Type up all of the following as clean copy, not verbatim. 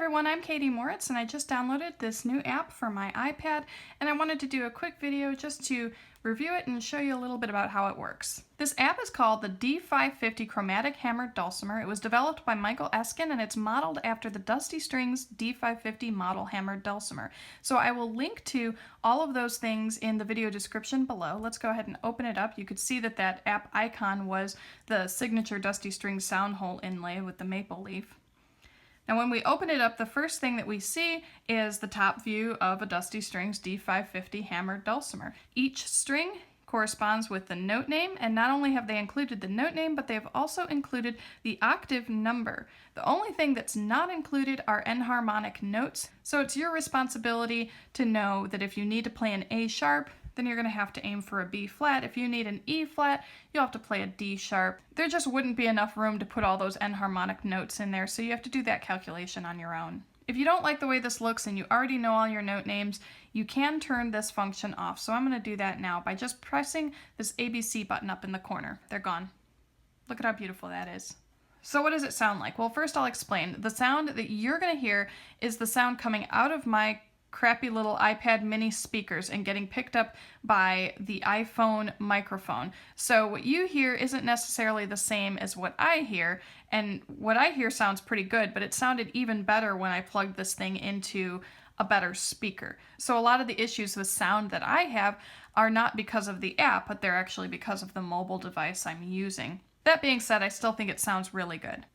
everyone, I'm Katie Moritz and I just downloaded this new app for my iPad and I wanted to do a quick video just to review it and show you a little bit about how it works. This app is called the D550 Chromatic Hammered Dulcimer. It was developed by Michael Eskin and it's modeled after the Dusty Strings D550 model hammered dulcimer. So I will link to all of those things in the video description below. Let's go ahead and open it up. You could see that that app icon was the signature Dusty Strings sound hole inlay with the maple leaf. Now when we open it up, the first thing that we see is the top view of a Dusty Strings D550 hammered dulcimer. Each string corresponds with the note name, and not only have they included the note name, but they've also included the octave number. The only thing that's not included are enharmonic notes, so it's your responsibility to know that if you need to play an A sharp, then you're going to have to aim for a B flat. If you need an E flat, you'll have to play a D sharp. There just wouldn't be enough room to put all those enharmonic notes in there, so you have to do that calculation on your own. If you don't like the way this looks and you already know all your note names, you can turn this function off. So I'm going to do that now by just pressing this ABC button up in the corner. They're gone. Look at how beautiful that is. So what does it sound like? Well, first I'll explain. The sound that you're going to hear is the sound coming out of my crappy little iPad mini speakers and getting picked up by the iPhone microphone. So what you hear isn't necessarily the same as what I hear, and what I hear sounds pretty good, but it sounded even better when I plugged this thing into a better speaker. So a lot of the issues with sound that I have are not because of the app, but they're actually because of the mobile device I'm using. That being said, I still think it sounds really good.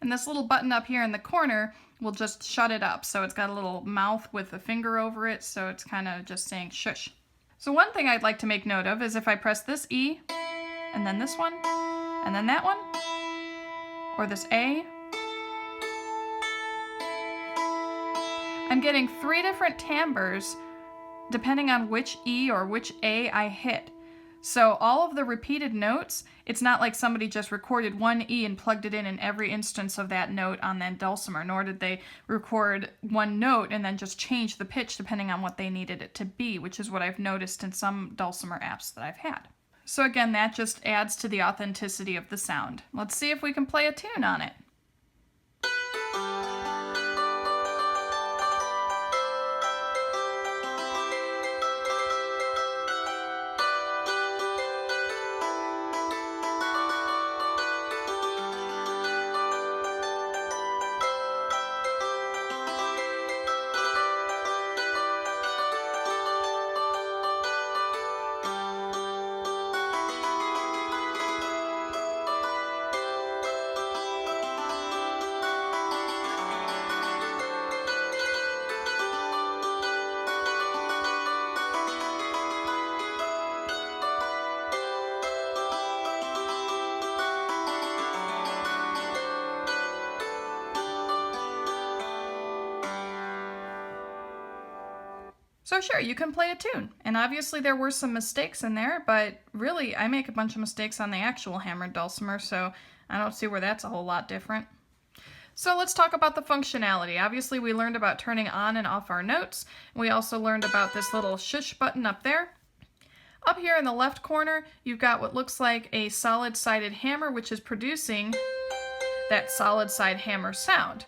And this little button up here in the corner will just shut it up. So it's got a little mouth with a finger over it, so it's kind of just saying shush. So one thing I'd like to make note of is if I press this E, and then this one, and then that one, or this A, I'm getting 3 different timbres depending on which E or which A I hit. So all of the repeated notes, it's not like somebody just recorded one E and plugged it in every instance of that note on that dulcimer, nor did they record one note and then just change the pitch depending on what they needed it to be, which is what I've noticed in some dulcimer apps that I've had. So again, that just adds to the authenticity of the sound. Let's see if we can play a tune on it. So sure, you can play a tune, and obviously there were some mistakes in there, but really I make a bunch of mistakes on the actual hammered dulcimer, so I don't see where that's a whole lot different. So let's talk about the functionality. Obviously we learned about turning on and off our notes. We also learned about this little shush button up there. Up here in the left corner, you've got what looks like a solid-sided hammer, which is producing that solid side hammer sound.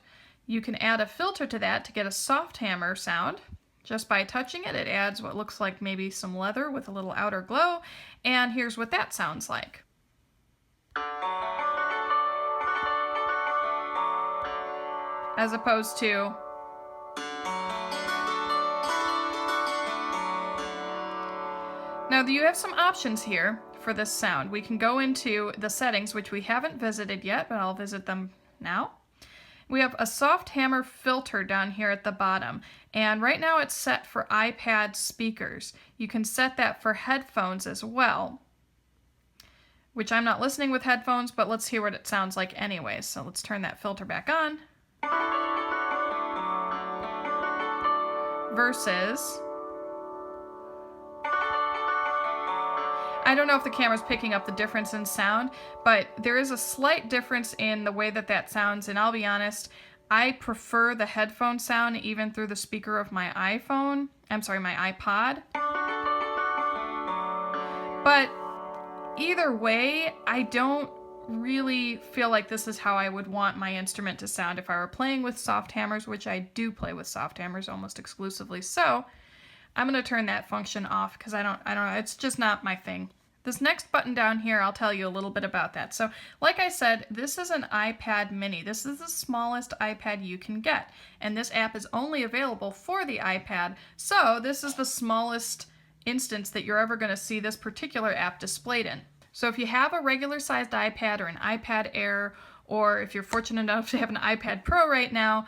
You can add a filter to that to get a soft hammer sound. Just by touching it, it adds what looks like maybe some leather with a little outer glow, and here's what that sounds like. As opposed to now you have some options here for this sound. We can go into the settings, which we haven't visited yet, but I'll visit them now. We have a soft hammer filter down here at the bottom, and right now it's set for iPad speakers. You can set that for headphones as well, which I'm not listening with headphones, but let's hear what it sounds like anyway. So let's turn that filter back on. Versus, I don't know if the camera's picking up the difference in sound, but there is a slight difference in the way that that sounds, and I'll be honest, I prefer the headphone sound even through the speaker of my iPad. But either way, I don't really feel like this is how I would want my instrument to sound if I were playing with soft hammers, which I do play with soft hammers almost exclusively. So I'm going to turn that function off because I don't know, it's just not my thing. This next button down here, I'll tell you a little bit about that. So like I said, this is an iPad mini. This is the smallest iPad you can get. And this app is only available for the iPad. So this is the smallest instance that you're ever going to see this particular app displayed in. So if you have a regular sized iPad or an iPad Air, or if you're fortunate enough to have an iPad Pro right now,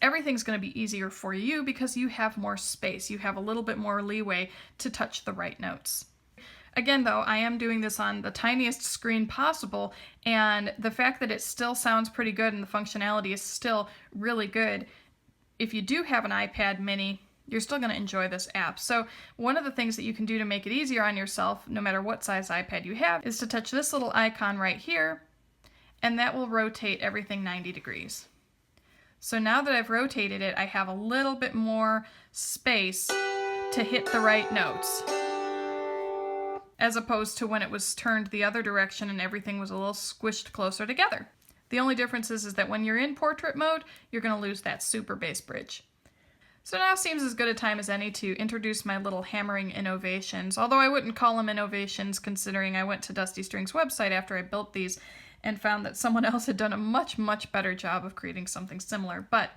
everything's going to be easier for you because you have more space. You have a little bit more leeway to touch the right notes. Again, though, I am doing this on the tiniest screen possible, and the fact that it still sounds pretty good and the functionality is still really good, if you do have an iPad mini, you're still going to enjoy this app. So one of the things that you can do to make it easier on yourself, no matter what size iPad you have, is to touch this little icon right here, and that will rotate everything 90 degrees. So now that I've rotated it, I have a little bit more space to hit the right notes, as opposed to when it was turned the other direction and everything was a little squished closer together. The only difference is that when you're in portrait mode, you're going to lose that super bass bridge. So now seems as good a time as any to introduce my little hammering innovations, although I wouldn't call them innovations considering I went to Dusty Strings' website after I built these and found that someone else had done a much, much better job of creating something similar. But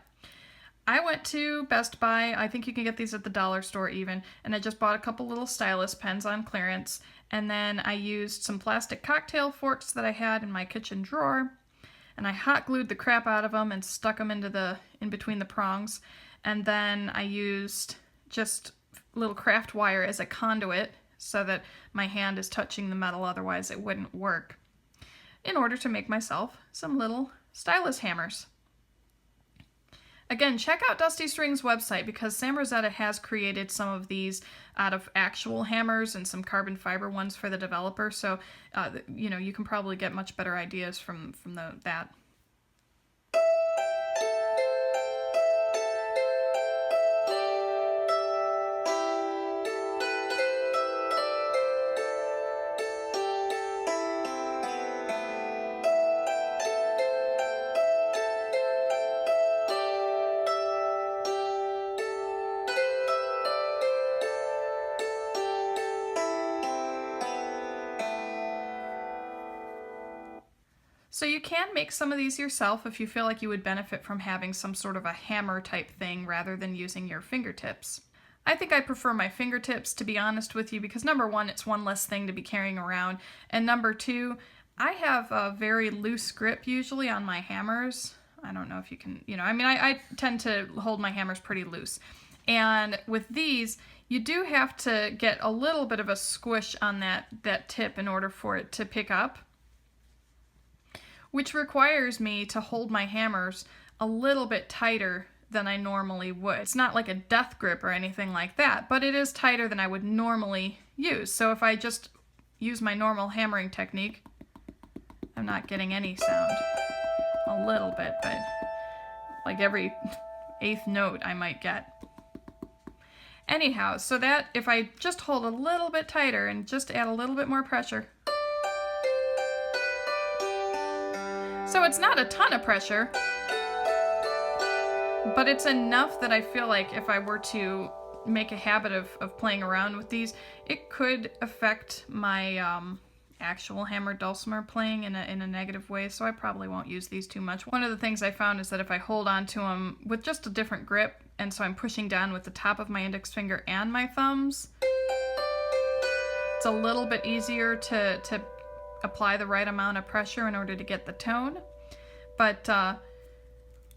I went to Best Buy, I think you can get these at the dollar store even, and I just bought a couple little stylus pens on clearance, and then I used some plastic cocktail forks that I had in my kitchen drawer, and I hot glued the crap out of them and stuck them in between the prongs, and then I used just little craft wire as a conduit so that my hand is touching the metal, otherwise it wouldn't work, in order to make myself some little stylus hammers. Again, check out Dusty Strings' website because Sam Rosetta has created some of these out of actual hammers and some carbon fiber ones for the developer, so you can probably get much better ideas from that. So you can make some of these yourself if you feel like you would benefit from having some sort of a hammer type thing rather than using your fingertips. I think I prefer my fingertips, to be honest with you, because number one, it's one less thing to be carrying around, and number two, I have a very loose grip usually on my hammers. I don't know if you can, I tend to hold my hammers pretty loose. And with these, you do have to get a little bit of a squish on that tip in order for it to pick up, which requires me to hold my hammers a little bit tighter than I normally would. It's not like a death grip or anything like that, but it is tighter than I would normally use. So if I just use my normal hammering technique, I'm not getting any sound. A little bit, but like every 8th note I might get. Anyhow, so that if I just hold a little bit tighter and just add a little bit more pressure, so it's not a ton of pressure, but it's enough that I feel like if I were to make a habit of playing around with these, it could affect my actual hammer dulcimer playing in a negative way, so I probably won't use these too much. One of the things I found is that if I hold on to them with just a different grip, and so I'm pushing down with the top of my index finger and my thumbs, it's a little bit easier to apply the right amount of pressure in order to get the tone. But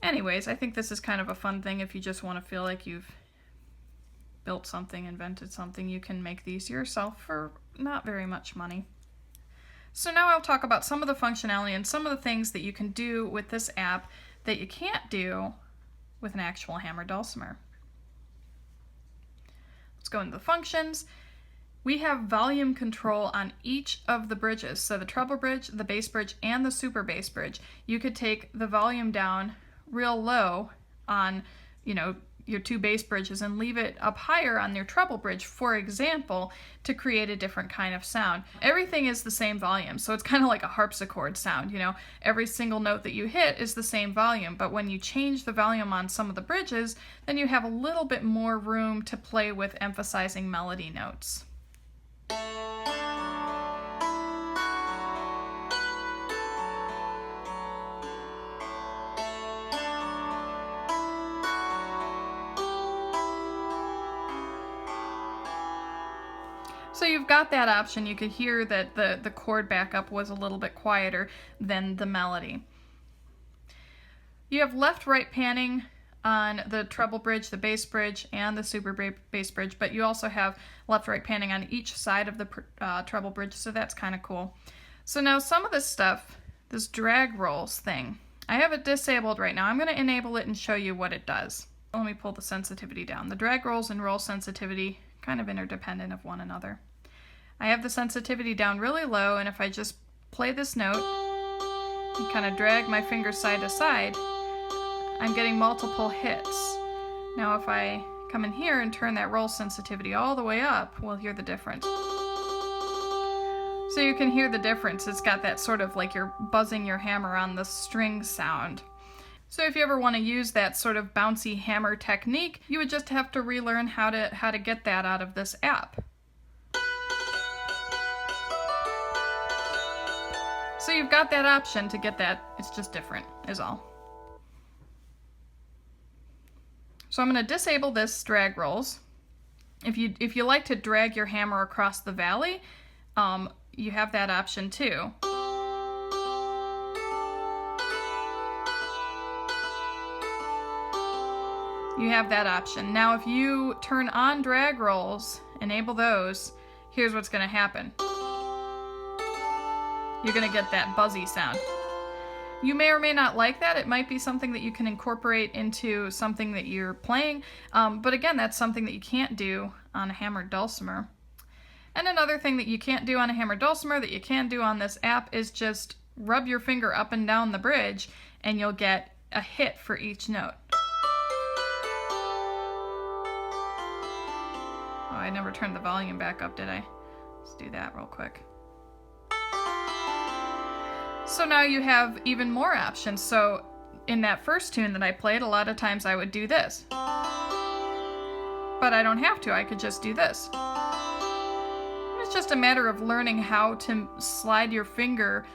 anyways, I think this is kind of a fun thing if you just want to feel like you've built something, invented something. You can make these yourself for not very much money. So now I'll talk about some of the functionality and some of the things that you can do with this app that you can't do with an actual hammer dulcimer. Let's go into the functions. We have volume control on each of the bridges. So the treble bridge, the bass bridge, and the super bass bridge. You could take the volume down real low on, your two bass bridges and leave it up higher on your treble bridge, for example, to create a different kind of sound. Everything is the same volume, so it's kind of like a harpsichord sound, you know. Every single note that you hit is the same volume, but when you change the volume on some of the bridges, then you have a little bit more room to play with emphasizing melody notes. So you've got that option. You could hear that the chord backup was a little bit quieter than the melody. You have left-right panning on the treble bridge, the bass bridge, and the super bass bridge, but you also have left-right panning on each side of the treble bridge, so that's kind of cool. So now some of this stuff, this drag rolls thing, I have it disabled right now. I'm going to enable it and show you what it does. Let me pull the sensitivity down. The drag rolls and roll sensitivity kind of interdependent of one another. I have the sensitivity down really low, and if I just play this note and kind of drag my fingers side to side, I'm getting multiple hits. Now if I come in here and turn that roll sensitivity all the way up, we'll hear the difference. So you can hear the difference. It's got that sort of like you're buzzing your hammer on the string sound. So if you ever want to use that sort of bouncy hammer technique, you would just have to relearn how to get that out of this app. So you've got that option to get that. It's just different, is all. So I'm going to disable this drag rolls. If you like to drag your hammer across the valley, you have that option too. You have that option. Now if you turn on drag rolls, enable those, here's what's going to happen. You're going to get that buzzy sound. You may or may not like that. It might be something that you can incorporate into something that you're playing, but again, that's something that you can't do on a hammered dulcimer. And another thing that you can't do on a hammered dulcimer that you can do on this app is just rub your finger up and down the bridge and you'll get a hit for each note. Oh, I never turned the volume back up, did I? Let's do that real quick. So now you have even more options. So in that first tune that I played, a lot of times I would do this. But I don't have to, I could just do this. It's just a matter of learning how to slide your finger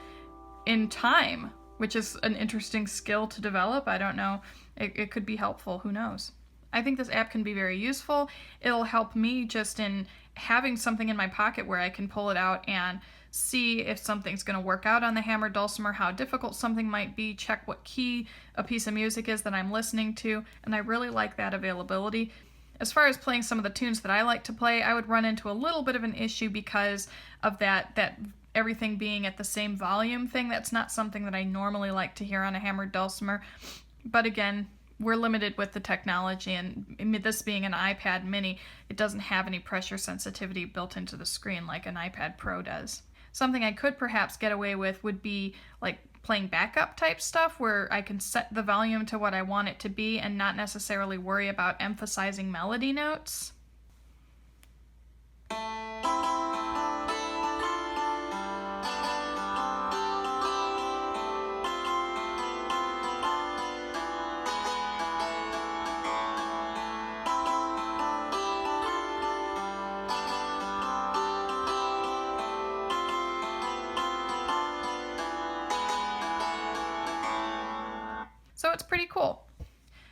in time, which is an interesting skill to develop. I don't know, it could be helpful, who knows. I think this app can be very useful. It'll help me just in having something in my pocket where I can pull it out and see if something's going to work out on the hammered dulcimer, how difficult something might be, check what key a piece of music is that I'm listening to, and I really like that availability. As far as playing some of the tunes that I like to play, I would run into a little bit of an issue because of that everything being at the same volume thing. That's not something that I normally like to hear on a hammered dulcimer. But again, we're limited with the technology, and this being an iPad mini, it doesn't have any pressure sensitivity built into the screen like an iPad Pro does. Something I could perhaps get away with would be like playing backup type stuff where I can set the volume to what I want it to be and not necessarily worry about emphasizing melody notes. So it's pretty cool.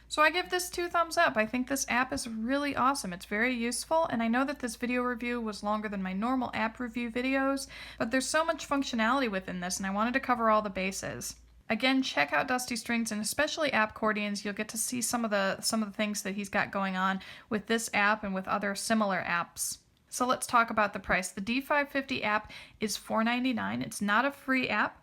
So I give this 2 thumbs up. I think this app is really awesome. It's very useful, and I know that this video review was longer than my normal app review videos, but there's so much functionality within this, and I wanted to cover all the bases. Again, check out Dusty Strings, and especially Appcordions. You'll get to see some of the things that he's got going on with this app and with other similar apps. So let's talk about the price. The D550 app is $4.99. It's not a free app.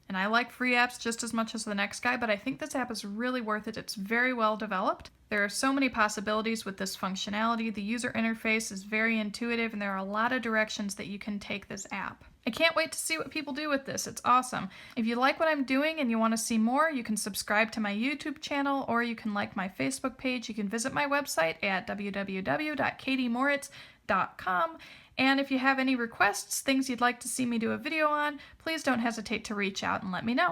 And I like free apps just as much as the next guy, but I think this app is really worth it. It's very well developed. There are so many possibilities with this functionality. The user interface is very intuitive, and there are a lot of directions that you can take this app. I can't wait to see what people do with this. It's awesome. If you like what I'm doing and you want to see more, you can subscribe to my YouTube channel or you can like my Facebook page. You can visit my website at www.katiemoritz.com. And if you have any requests, things you'd like to see me do a video on, please don't hesitate to reach out and let me know.